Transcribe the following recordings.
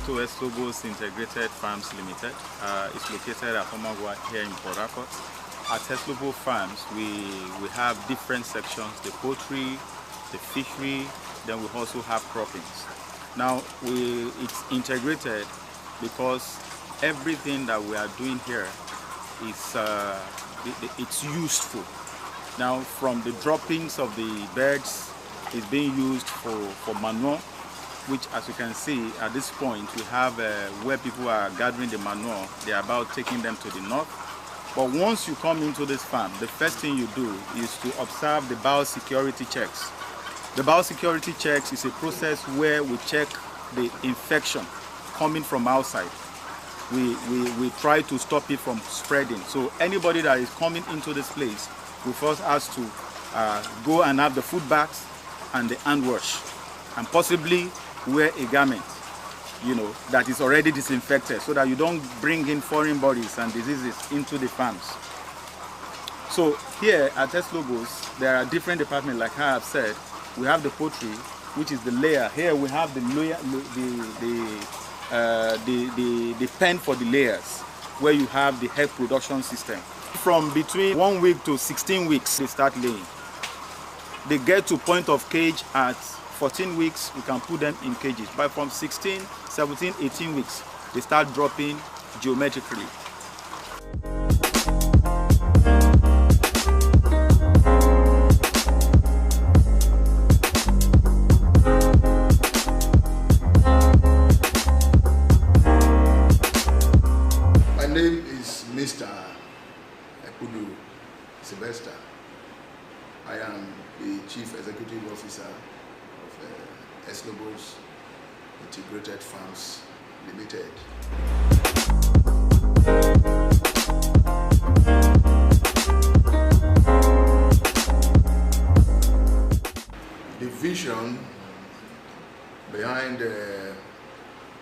to Eslobose Integrated Farms Limited. It's located at Omagua here in Port Harcourt. At Eslobose Farms, we have different sections: the poultry, the fishery, then we also have croppings. Now it's integrated because everything that we are doing here is it's useful. Now, from the droppings of the birds, is being used for manure, which, as you can see at this point, we have where people are gathering the manure. They are about taking them to the north. But once you come into this farm, the first thing you do is to observe the biosecurity checks. The biosecurity checks is a process where we check the infection coming from outside. We try to stop it from spreading. So anybody that is coming into this place, we first ask to go and have the food bags and the hand wash, and possibly wear a garment, that is already disinfected, so that you don't bring in foreign bodies and diseases into the farms. So here at Eslobose, there are different departments, like I have said. We have the poultry, which is the layer. Here we have the layer, the pen for the layers, where you have the egg production system. From between 1 week to 16 weeks, they start laying. They get to point of cage at 14 weeks, we can put them in cages. But from 16, 17, 18 weeks, they start dropping geometrically. My name is Mr. Sylvester. I am the Chief Executive Officer of Eslobose Integrated Farms Limited. The vision behind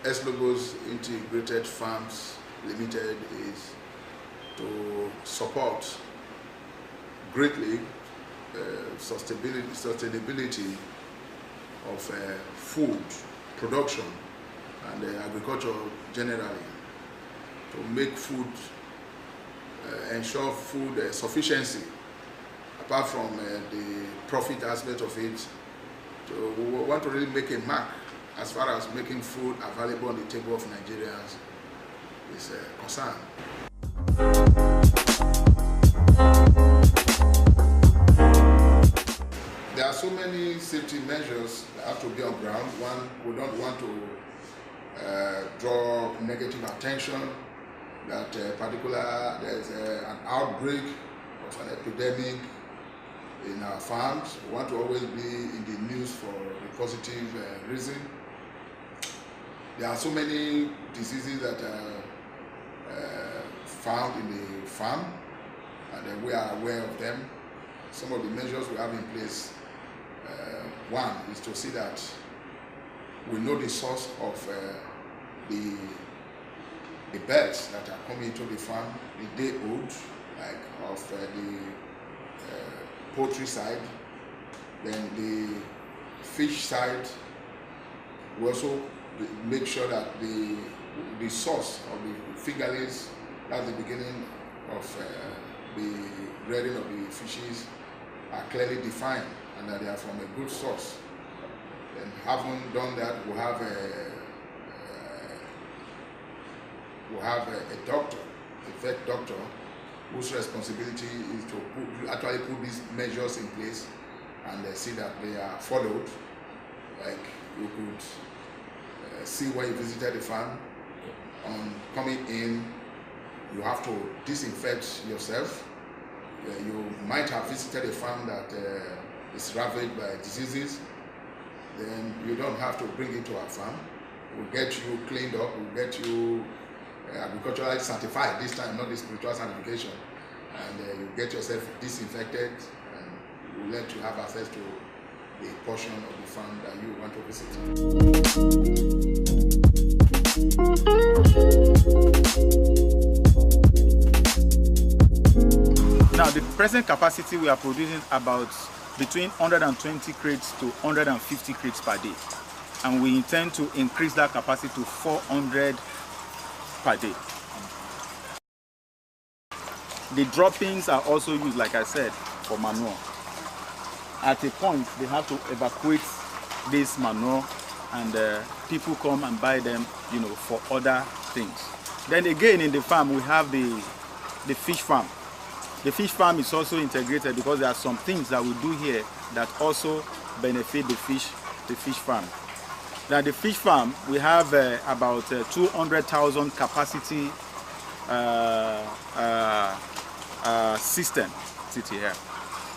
Eslobose Integrated Farms Limited is to support greatly sustainability of food production and agriculture generally, to make food, ensure food sufficiency, apart from the profit aspect of it. So we want to really make a mark as far as making food available on the table of Nigerians is concerned. There are so many safety measures that have to be on ground. One, we don't want to draw negative attention that there's an outbreak of an epidemic in our farms. We want to always be in the news for a positive reason. There are so many diseases that are found in the farm, and we are aware of them. Some of the measures we have in place, one is to see that we know the source of the birds that are coming into the farm, the day old, like of the poultry side, then the fish side. We also make sure that the source of the fingerlings, that's the beginning of the rearing of the fishes, are clearly defined and that they are from a good source. And having done that, we have a doctor, a vet doctor, whose responsibility is to actually put these measures in place and see that they are followed. Like you could see when you visited the farm, on coming in, you have to disinfect yourself. You might have visited a farm that is ravaged by diseases, then you don't have to bring it to our farm. We'll get you cleaned up, we'll get you agriculturally certified this time, not the spiritual certification, and you get yourself disinfected, and we'll let you have access to a portion of the farm that you want to visit. Now, the present capacity we are producing about between 120 crates to 150 crates per day. and we intend to increase that capacity to 400 per day. The droppings are also used, like I said, for manure. At a point, they have to evacuate this manure, and people come and buy them, you know, for other things. Then again, in the farm, we have the fish farm. The fish farm is also integrated because there are some things that we do here that also benefit the fish farm. Now, the fish farm, we have about 200,000 capacity system sitting here.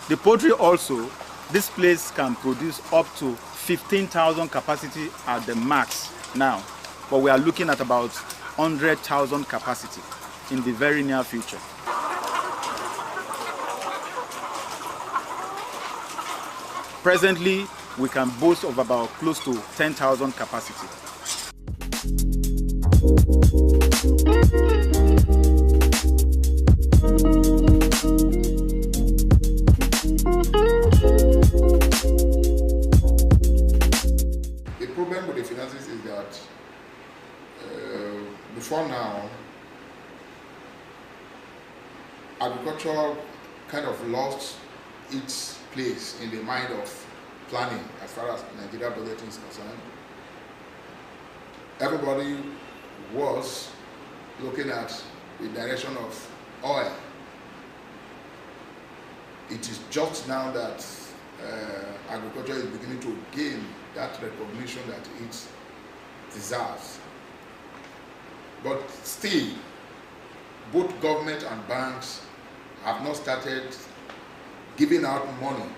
The poultry also, this place can produce up to 15,000 capacity at the max now, but we are looking at about 100,000 capacity in the very near future. Presently, we can boast of about close to 10,000 capacity. The problem with the finances is that before now, agriculture kind of lost its place in the mind of planning as far as Nigeria budgeting is concerned. Everybody was looking at the direction of oil. It is just now that agriculture is beginning to gain that recognition that it deserves. But still, both government and banks have not started giving out money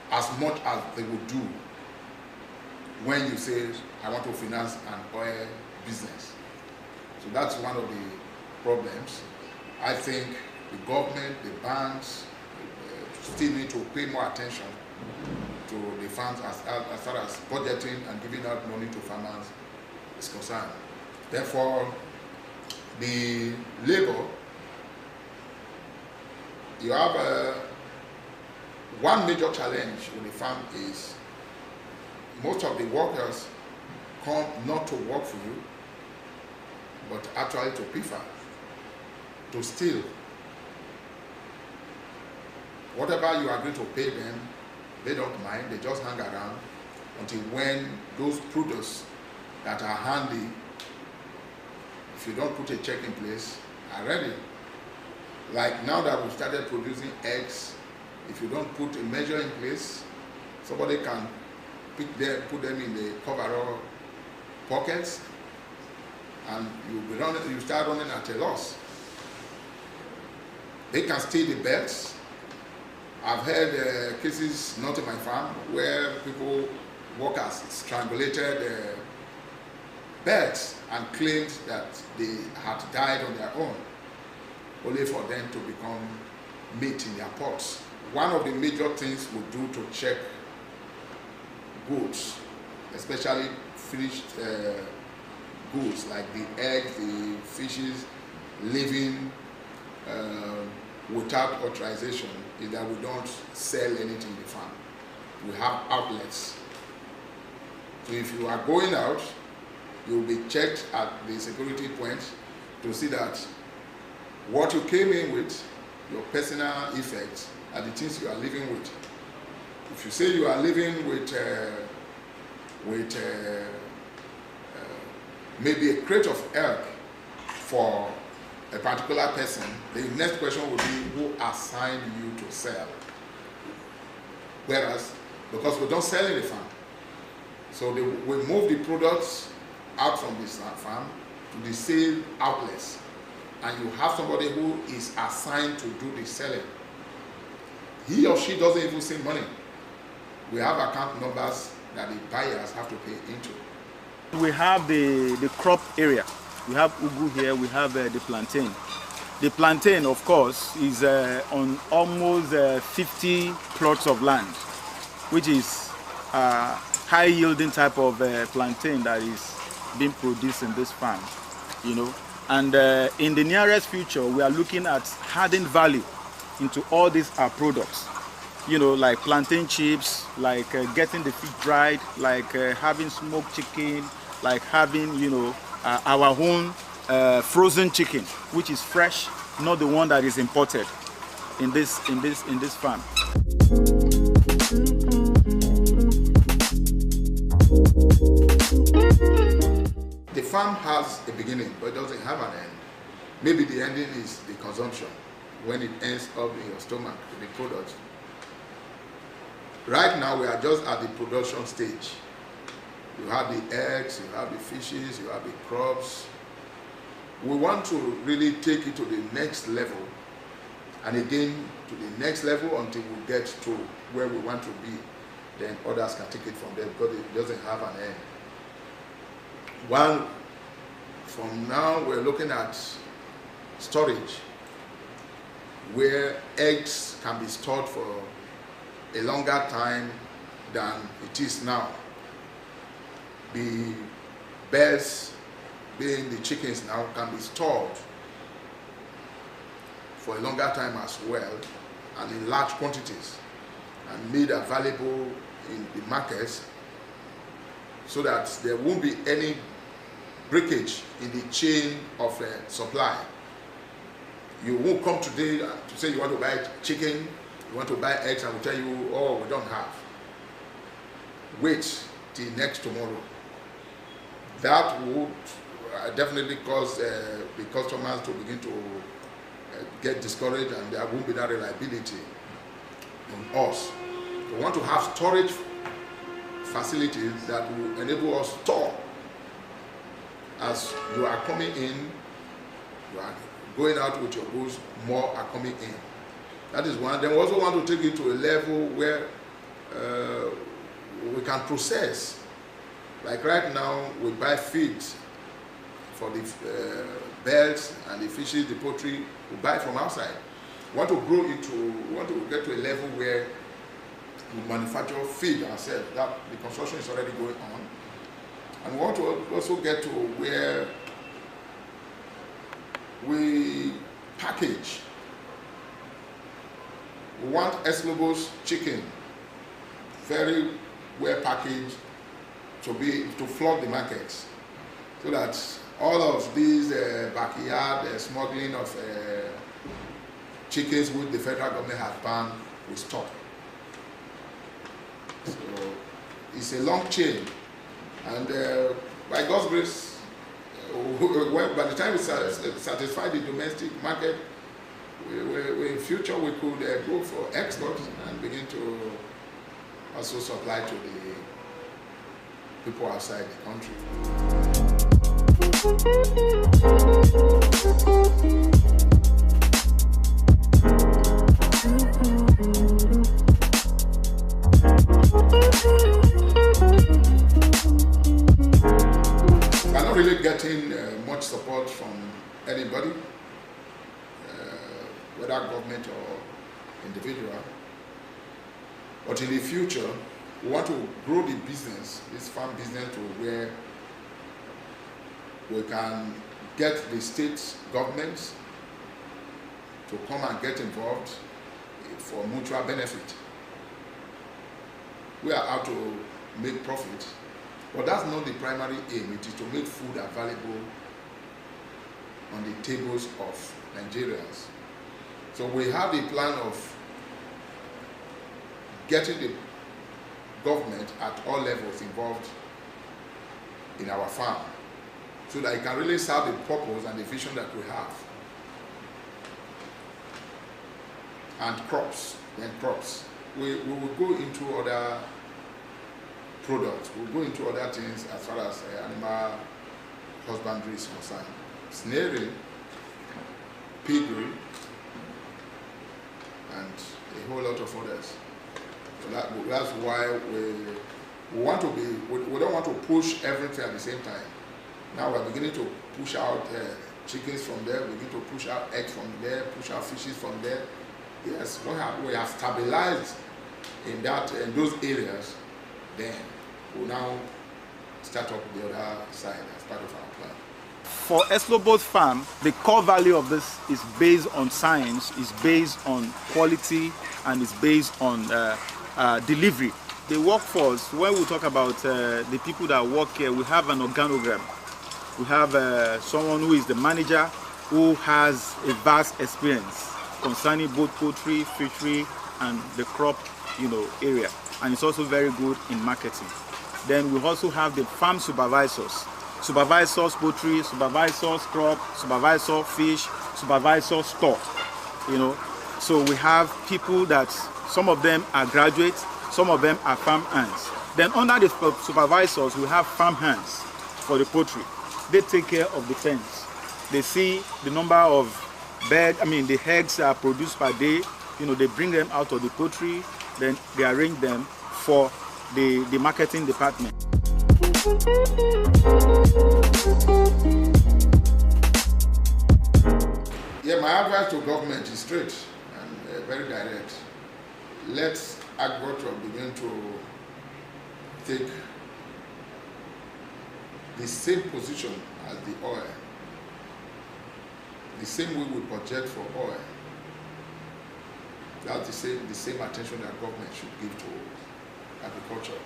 as much as they would do when you say, I want to finance an oil business. So that's one of the problems. I think the government, the banks, still need to pay more attention to the farms as far as budgeting and giving out money to farmers is concerned. Therefore, the labor, you have one major challenge with the farm is most of the workers come not to work for you, but actually to prefer to steal. Whatever you agree to pay them, they don't mind, they just hang around until when those produce that are handy, if you don't put a check in place, are ready. Like now that we've started producing eggs, if you don't put a measure in place, somebody can put them in the coverall pockets, and you start running at a loss. They can steal the birds. I've heard cases, not in my farm, where workers strangulated birds and claimed that they had died on their own, only for them to become meat in their pots. One of the major things we do to check goods, especially finished goods like the eggs, the fishes, living without authorization, is that we don't sell anything in the farm. We have outlets. So if you are going out, you will be checked at the security point to see that what you came in with, your personal effects, are the things you are living with. If you say you are living with maybe a crate of egg for a particular person, the next question would be who assigned you to sell. Whereas, because we don't sell in the farm, so we move the products out from this farm to the sale outlets, and you have somebody who is assigned to do the selling. He or she doesn't even save money. We have account numbers that the buyers have to pay into. We have the crop area. We have ugu here, we have the plantain. The plantain, of course, is on almost 50 plots of land, which is a high-yielding type of plantain that is being produced in this farm, you know. And in the nearest future, we are looking at adding value into all these products. you know, like plantain chips, like getting the fish dried, like having smoked chicken, like having, you know, our own frozen chicken, which is fresh, not the one that is imported in this farm. The farm has a beginning, but it doesn't have an end. Maybe the ending is the consumption, when it ends up in your stomach, the product. Right now, we are just at the production stage. You have the eggs, you have the fishes, you have the crops. We want to really take it to the next level, and again to the next level until we get to where we want to be. Then others can take it from there, because it doesn't have an end. From now, we're looking at storage, where eggs can be stored for a longer time than it is now. The birds, being the chickens now, can be stored for a longer time as well, and in large quantities, and made available in the markets, so that there won't be any breakage in the chain of supply. You won't come today to say you want to buy chicken, you want to buy eggs, and we'll tell you, oh, we don't have. Wait till next tomorrow. That would definitely cause the customers to begin to get discouraged, and there won't be that reliability on us. We want to have storage facilities that will enable us to store. As you are coming in, you are going out with your goods, more are coming in. That is one. Then we also want to take it to a level where we can process. Like right now, we buy feed for the birds and the fishes, the poultry, we buy from outside. We want to get to a level where we manufacture feed ourselves. That the construction is already going on. And we want to also get to where we package. We want Eslobose chicken, very well packaged, to flood the markets, so that all of these backyard smuggling of chickens which the federal government has banned will stop. So it's a long chain, and by God's grace, by the time we satisfy the domestic market, in future we could go for export and begin to also supply to the people outside the country. We're not really getting much support from anybody, whether government or individual. But in the future, we want to grow the business, this farm business, to where we can get the state governments to come and get involved for mutual benefit. We are out to make profit, but that's not the primary aim. It is to make food available on the tables of Nigerians. So we have a plan of getting the government at all levels involved in our farm, so that it can really serve the purpose and the vision that we have. And crops, we will go into other products, we'll go into other things as far as animal husbandry is concerned. Snaring, piggery, and a whole lot of others. So that's why we want to be, we don't want to push everything at the same time. Now we're beginning to push out chickens from there, we begin to push out eggs from there, push out fishes from there. Yes, we have stabilized in those areas, then we'll now start up the other side as part of our plan. for Eslobose Farm, the core value of this is based on science, is based on quality, and is based on delivery. The workforce, when we talk about the people that work here, we have an organogram. We have someone who is the manager, who has a vast experience concerning both poultry, fishery, and the crop, area. And it's also very good in marketing. Then we also have the farm supervisors. Supervisors poultry, supervisors crop, supervisor fish, supervisor store. So we have people that some of them are graduates, some of them are farm hands. Then under the supervisors, we have farm hands for the poultry. They take care of the pens. They see the number of the eggs that are produced per day. They bring them out of the poultry, then they arrange them for the marketing department. Yeah, my advice to government is straight and very direct. Let agriculture begin to take the same position as the oil, the same way we budget for oil. That's the same attention that government should give to agriculture.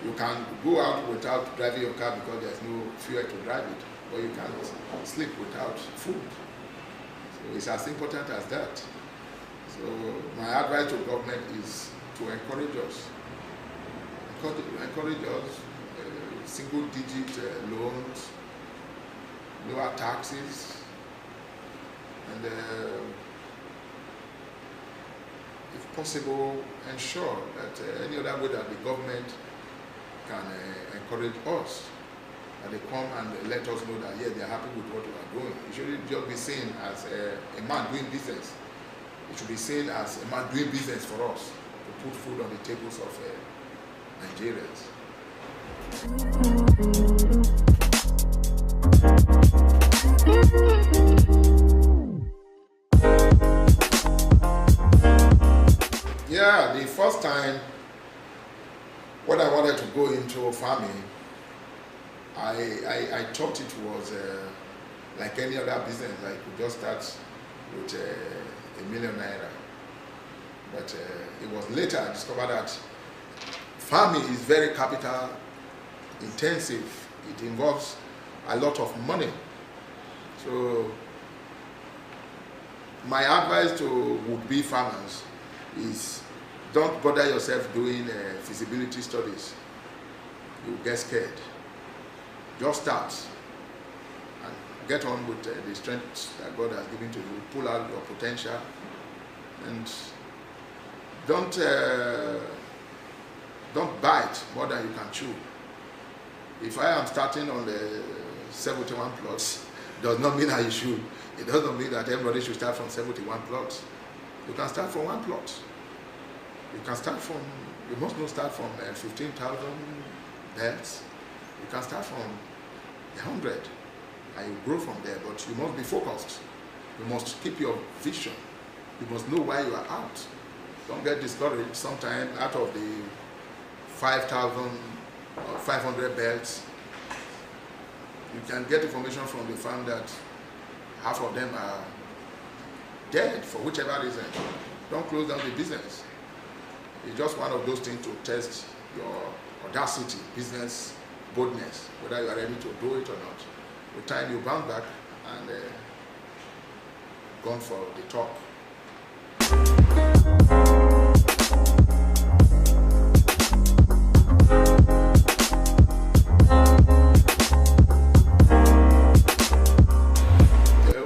You can go out without driving your car because there's no fuel to drive it, or you can't sleep without food. So it's as important as that. So my advice to government is to encourage us. Encourage us, single-digit loans, lower taxes, and if possible, ensure that any other way that the government can encourage us, that they come and let us know that, yeah, they're happy with what we are doing. It shouldn't just be seen as a man doing business. It should be seen as a man doing business for us, to put food on the tables of Nigerians. Yeah, the first time when I wanted to go into farming, I thought it was like any other business. I could just start with ₦1 million. But it was later I discovered that farming is very capital intensive. It involves a lot of money. So my advice to would-be farmers is, don't bother yourself doing feasibility studies. You get scared. Just start and get on with the strength that God has given to you. Pull out your potential, and don't bite more than you can chew. If I am starting on the 71 plots, does not mean that you should. It doesn't mean that everybody should start from 71 plots. You can start from 1 plot. You can start from, you must not start from 15,000 beds. You can start from 100 and you grow from there, but you must be focused. You must keep your vision. You must know why you are out. Don't get discouraged. Sometimes out of the 5,000 or 500 beds, you can get information from the farm that half of them are dead for whichever reason. Don't close down the business. It's just one of those things to test your audacity, business boldness, whether you are ready to do it or not. With time you bounce back and gone for the top.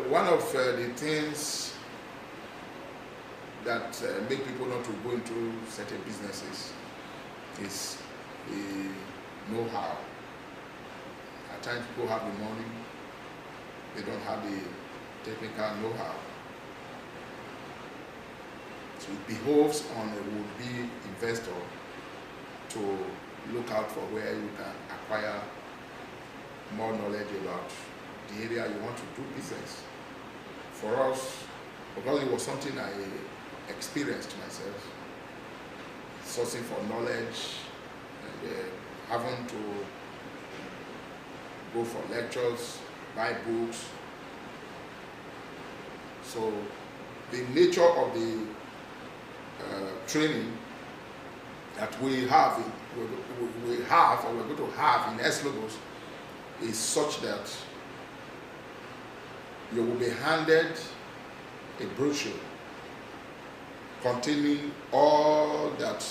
One of the things that make people not to go into certain businesses is the know-how. At times people have the money, they don't have the technical know-how. So it behoves on a would-be investor to look out for where you can acquire more knowledge about the area you want to do business. For us, because it was something I experienced myself, sourcing for knowledge and having to go for lectures, buy books. So the nature of the training that we have, or we're going to have in Eslobose is such that you will be handed a brochure containing all that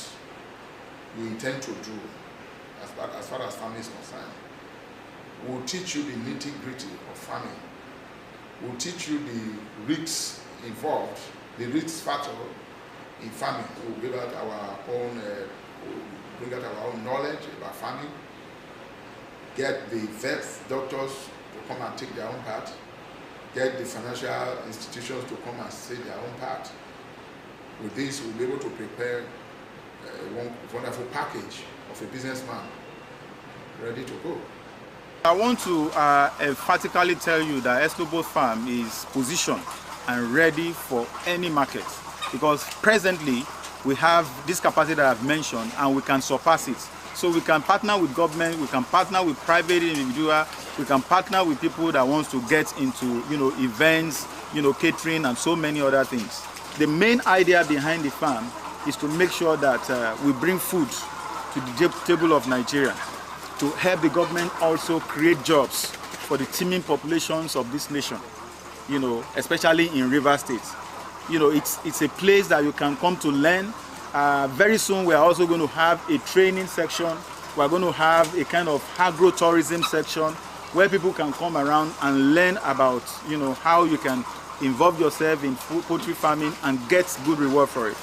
we intend to do as far as farming is concerned. We'll teach you the nitty-gritty of farming. We'll teach you the risks involved, the risk factor in farming. We'll bring out our own knowledge about farming, get the vets, doctors to come and take their own part, get the financial institutions to come and take their own part. With this, we'll be able to prepare a wonderful package of a businessman ready to go. I want to emphatically tell you that Eslobose Farm is positioned and ready for any market, because presently we have this capacity that I've mentioned and we can surpass it. So we can partner with government, we can partner with private individual, we can partner with people that wants to get into events, catering and so many other things. The main idea behind the farm is to make sure that we bring food to the table of Nigeria, to help the government also create jobs for the teeming populations of this nation, especially in River State. It's a place that you can come to learn. Very soon we are also going to have a training section. We are going to have a kind of agro-tourism section where people can come around and learn about how you can involve yourself in poultry farming and get good reward for it.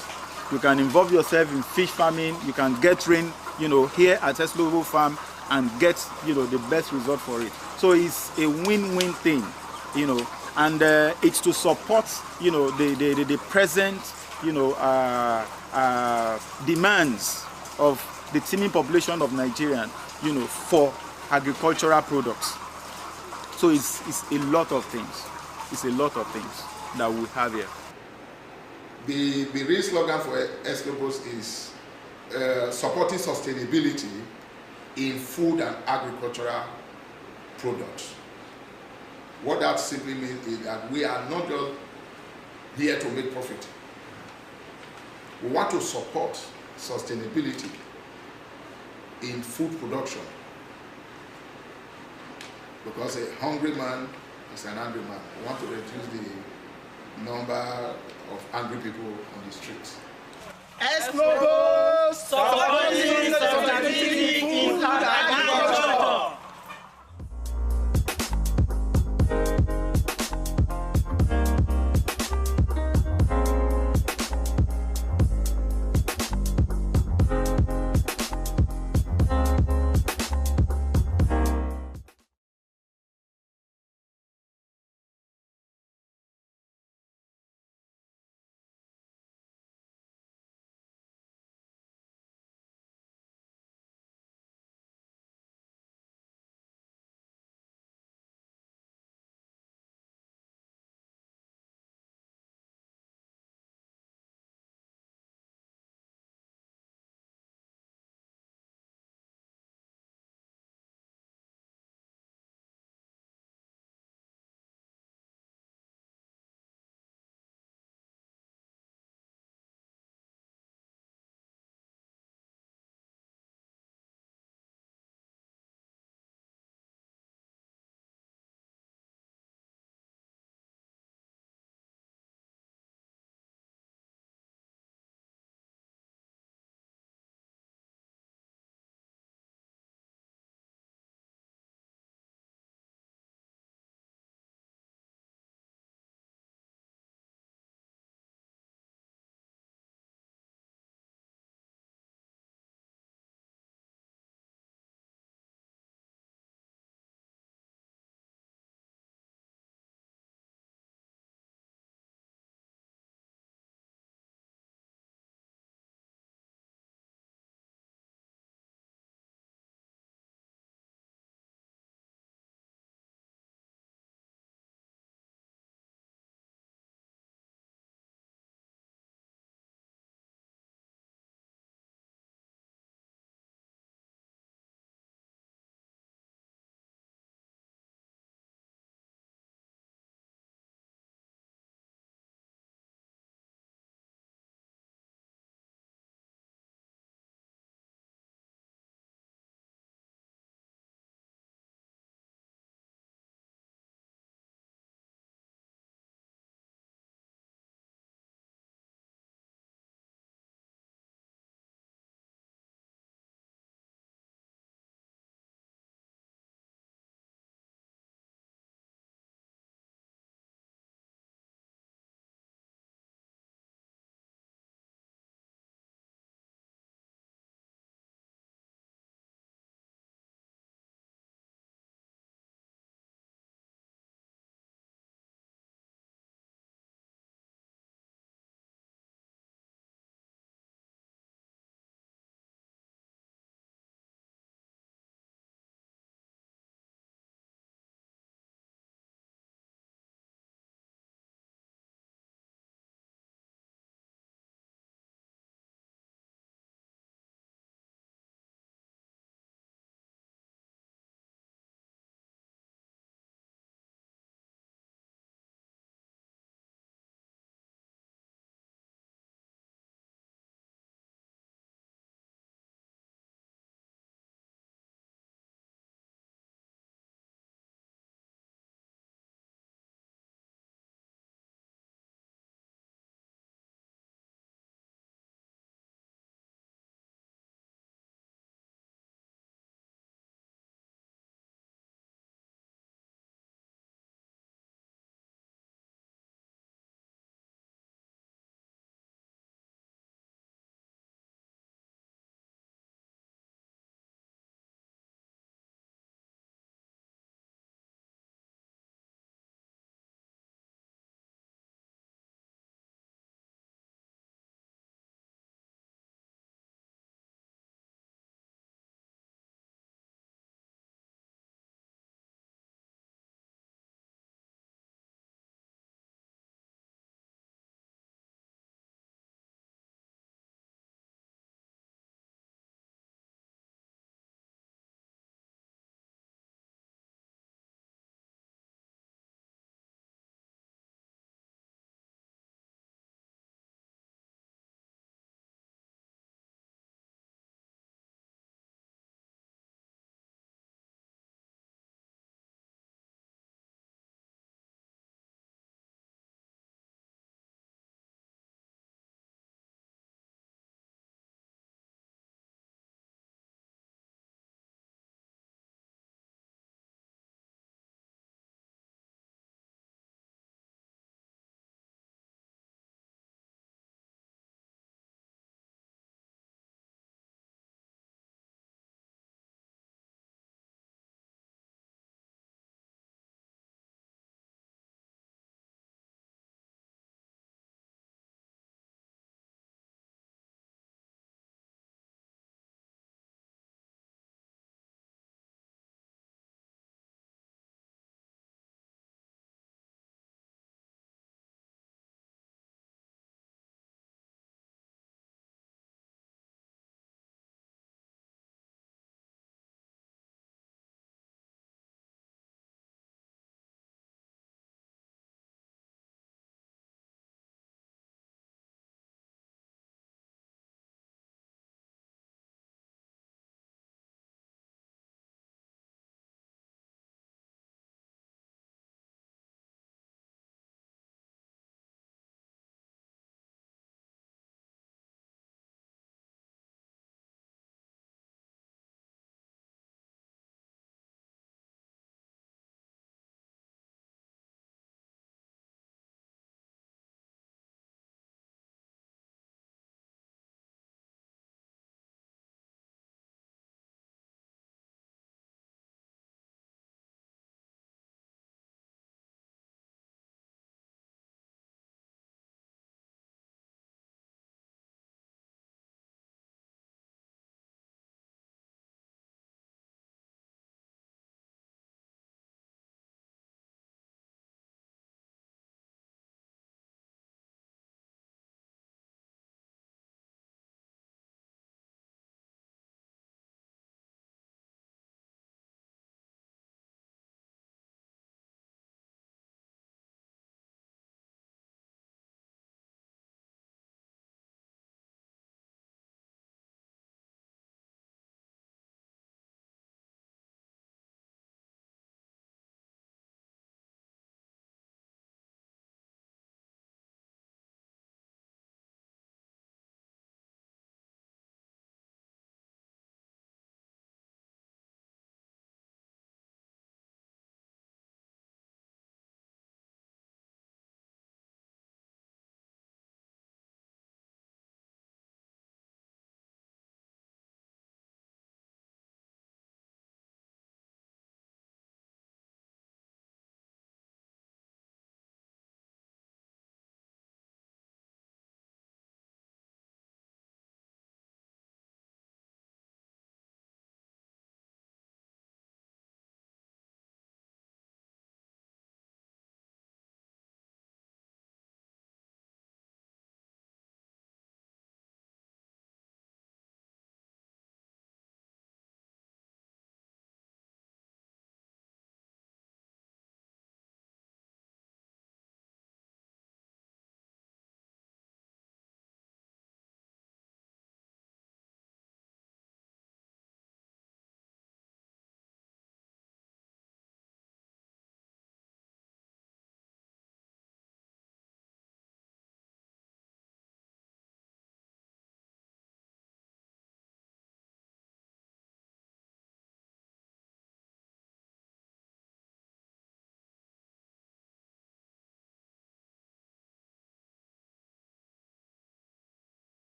You can involve yourself in fish farming, you can get trained here at Eslobose Farm and get the best result for it. So it's a win-win thing, and it's to support the present demands of the teeming population of Nigerians for agricultural products. So it's a lot of things. It's a lot of things that we have here. The real slogan for Eslobose is supporting sustainability in food and agricultural products. What that simply means is that we are not just here to make profit. We want to support sustainability in food production, because a hungry man is an angry man. We want to reduce the number of angry people on the streets. Eslobose supporting sustainability in food and agriculture.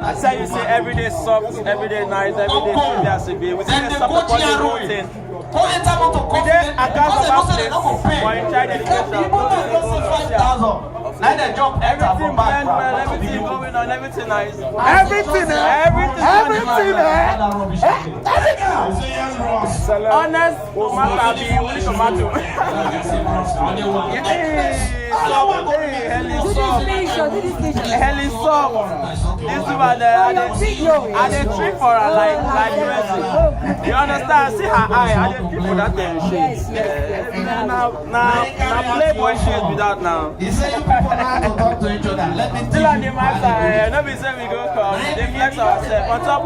I say you say every day soft, every day nice, every day sweet as it be. We see the support for the whole thing. We did a class of place for inside education. Everything went well, everything going on, everything nice. Everything, Honest tomato be only tomato. Hell is soft. This woman there, I dey treat for her like crazy. You understand? See her eye, I dey treat for that thing shades. Now playboy shades without now. Still on the matter, no be say we go come, they flex ourselves. On top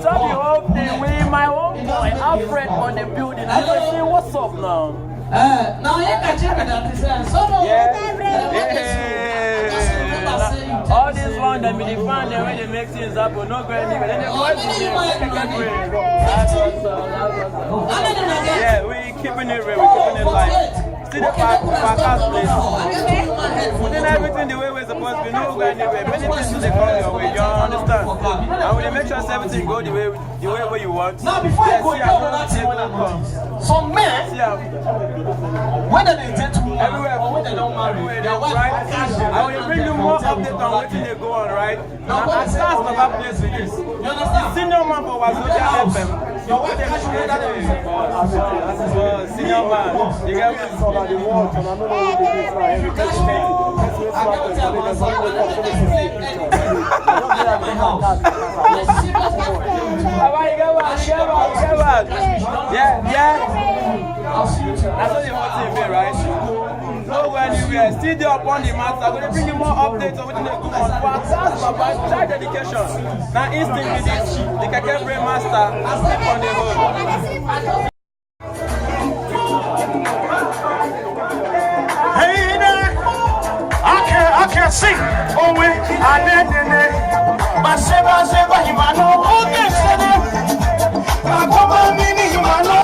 the whole thing, we my own boy, Alfred on the building. I don't see what's up now. Now you can check it out. All this one that be the fun the way they make things happen, no going anywhere. Then they want to yeah, we keeping it real, we keeping it light. See the podcast place. Putting everything the way we're supposed to be, no going anywhere. Many things they come your way, you understand? And we make sure everything go the way where you want. Now before you go down, some men, whether they date everywhere or when they don't marry, their wife I will bring you more updates on what they go on, right? Now, I start from that place with this. You understand? Senior man for Wazooja FM. Your wife is senior man. You get me? The world, and I that's what you want to be, right? No anywhere, still there upon the matter. I'm going to bring you more updates on what they go on. For class, about child education. Now, instinct with this, the Keke Brain Master, and sleep on the road. Hey there, I can't sing. Oh, we are dead in it. But Seba, you might know who gets it. My papa, meaning you might know.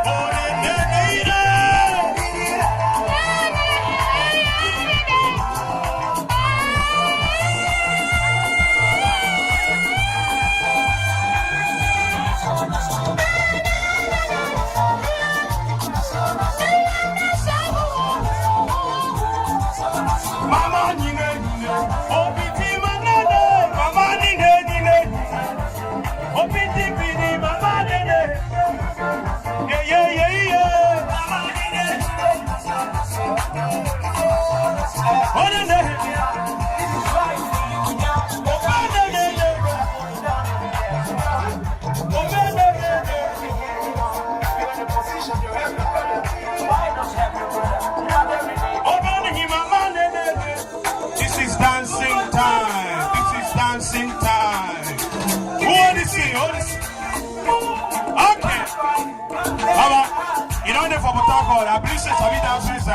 Oh, God. I believe she's a bit of Swiss.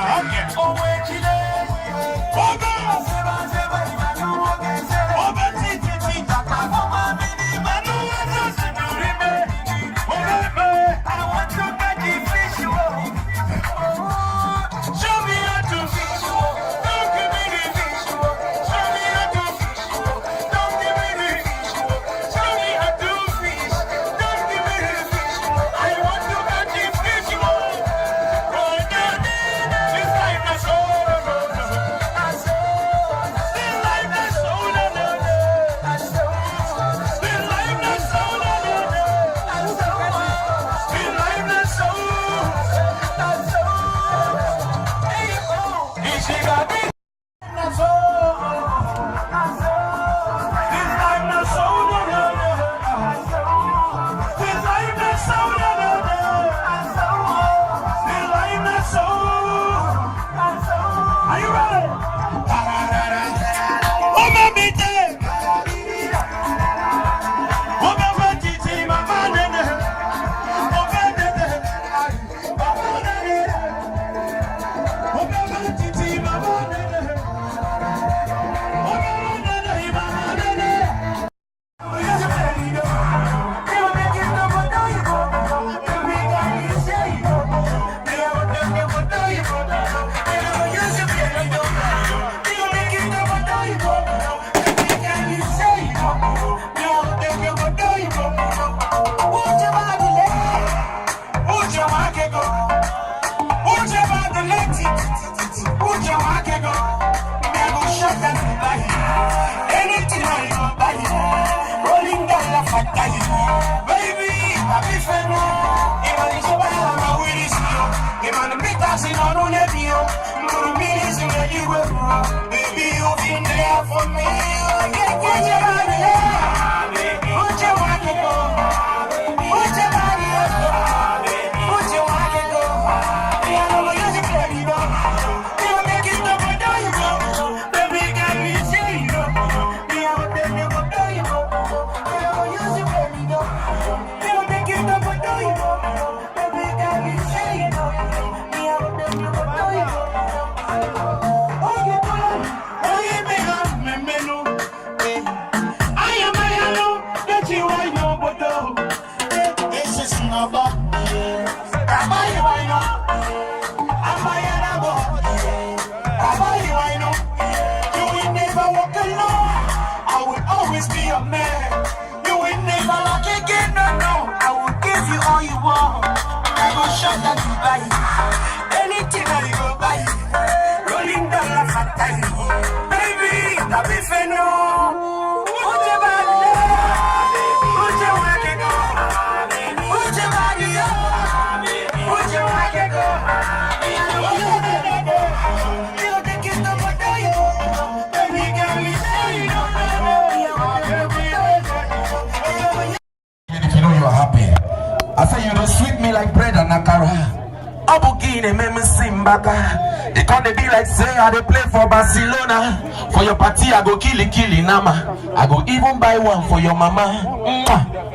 They can't be like say I they play for Barcelona. For your party I go kill nama. I go even buy one for your mama.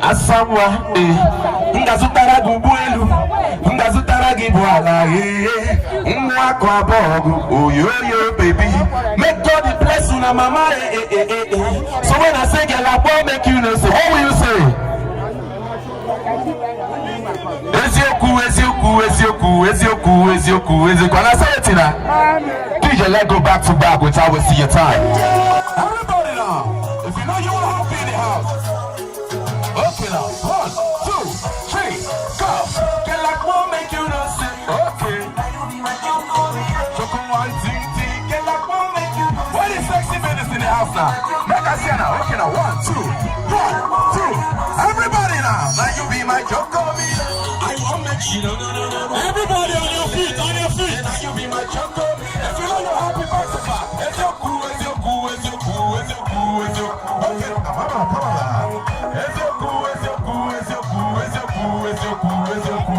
Asamwa ngazutara gubuelu ngazutara gibuala mwa kwa bogu oh yo baby make God bless you na mama So when I say girl I won't make you know so what will you say? Ezioku. When I say it now, DJ, let's go back to back with how we see your time. Everybody now, if you know you are happy in the house, okay now, 1, 2, 3, go. Get like one, make you know say, okay. Choco 1, 2, 3, get like one, make you know. What is sexy business in the house now? Make us hear now, okay now, 1, 2, 1, 2. Everybody now, now you be my Choco. Everybody on your feet, on your feet. Now you be my Choco. If you know you're happy, back to back. Ezioku. Okay, come on. Ezioku.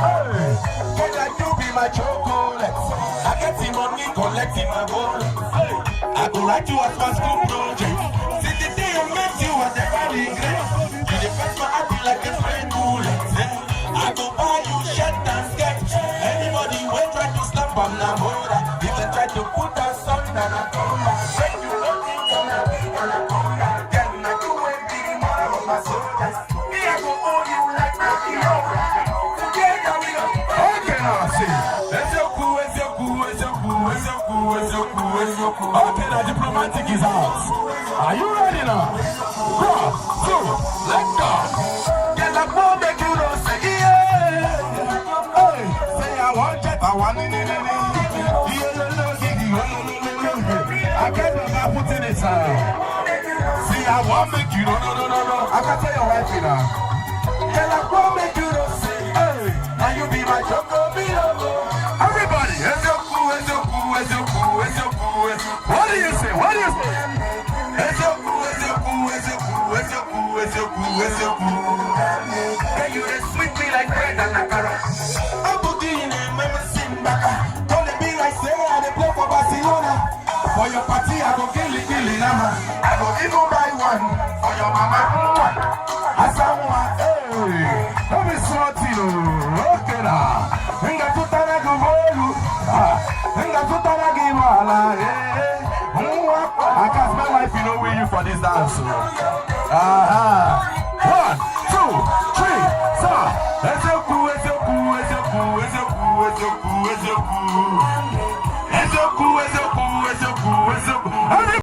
Hey, can like you be my chocolate? I get him on me, collecting my gold. Hey, I go write you as my school project. See the day I met you, I never regret. You defend my happy like a spring bullet. I go buy you shirt and skirt. Anybody romantic is out. Are you ready now? 1, 2, let's go. Get the ball, make you know say yeah. Hey, say I want jet, I want it. I can't put in it. See, I want make you no. I can tell your wife now. Girl, I won't make you no say, hey, and you be my choco below. Everybody, what do you say? What do you say? Can you just sweet me like bread and akara? I'm booking in a Simbaka. Don't let me like say I play for Barcelona. For your party, I go kill it, nama. I go even buy one for your mama. Asamoah, hey, don't be salty, no. Okay, now. Inga tutana gubolu, inga tutana gimala, hey. I can smell life, you know, with you for this dance. 1, 2, 3, 4.